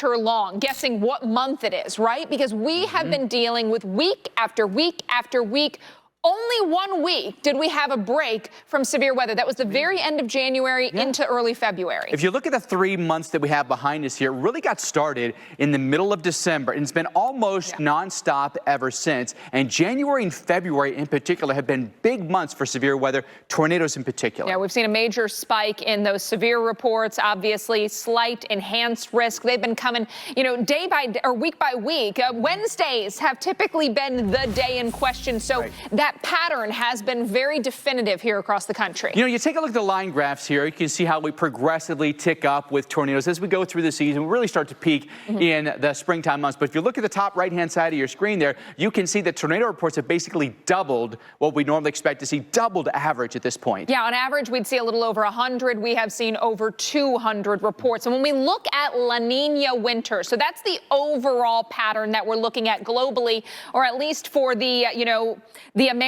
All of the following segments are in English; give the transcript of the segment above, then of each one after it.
long, guessing what month it is, right? Because we have been dealing with week after week after week. Only 1 week did we have a break from severe weather. That was the very end of January into early February. If you look at the 3 months that we have behind us here, it really got started in the middle of December, and it's been almost nonstop ever since. And January and February in particular have been big months for severe weather, tornadoes in particular. Yeah, we've seen a major spike in those severe reports, obviously slight enhanced risk. They've been coming, day by day or week by week. Wednesdays have typically been the day in question. So that pattern has been very definitive here across the country. You take a look at the line graphs here. You can see how we progressively tick up with tornadoes as we go through the season. We really start to peak in the springtime months. But if you look at the top right-hand side of your screen there, you can see that tornado reports have basically doubled what we normally expect to see, doubled average at this point. Yeah, on average, we'd see a little over 100. We have seen over 200 reports. And when we look at La Nina winter, so that's the overall pattern that we're looking at globally, or at least for the, the Americas.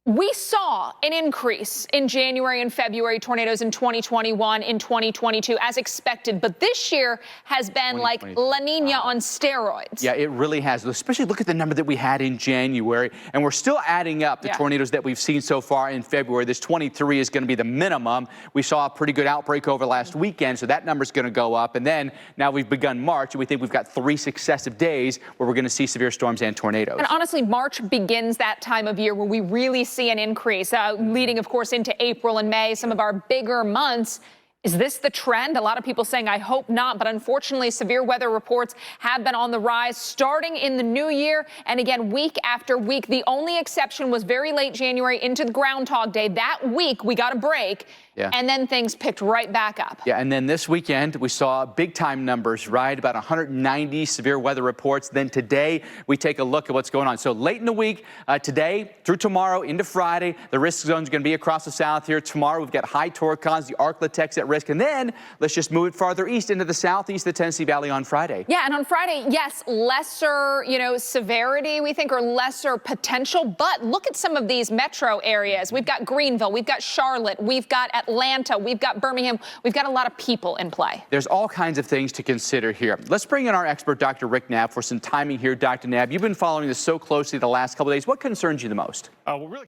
We saw an increase in January and February tornadoes in 2021, in 2022, as expected. But this year has been like La Nina on steroids. Yeah, it really has. Especially look at the number that we had in January. And we're still adding up the tornadoes that we've seen so far in February. This 23 is going to be the minimum. We saw a pretty good outbreak over last weekend, so that number's going to go up. And then now we've begun March, and we think we've got 3 successive days where we're going to see severe storms and tornadoes. And honestly, March begins that time of year where we really see an increase, leading, of course, into April and May, some of our bigger months. Is this the trend? A lot of people saying, I hope not. But unfortunately, severe weather reports have been on the rise starting in the new year. And again, week after week, the only exception was very late January into the Groundhog Day. That week, we got a break. And then things picked right back up. Yeah, and then this weekend, we saw big-time numbers, right? About 190 severe weather reports. Then today, we take a look at what's going on. So late in the week, today through tomorrow into Friday, the risk zone is going to be across the south here. Tomorrow, we've got high Torcons, the Arklatex at risk. And then let's just move it farther east into the southeast, the Tennessee Valley on Friday. Yeah, and on Friday, yes, lesser, severity, we think, or lesser potential. But look at some of these metro areas. We've got Greenville, we've got Charlotte, we've got Atlanta, we've got Birmingham, we've got a lot of people in play. There's all kinds of things to consider here. Let's bring in our expert, Dr. Rick Knapp, for some timing here. Dr. Knapp, you've been following this so closely the last couple of days. What concerns you the most? Well, really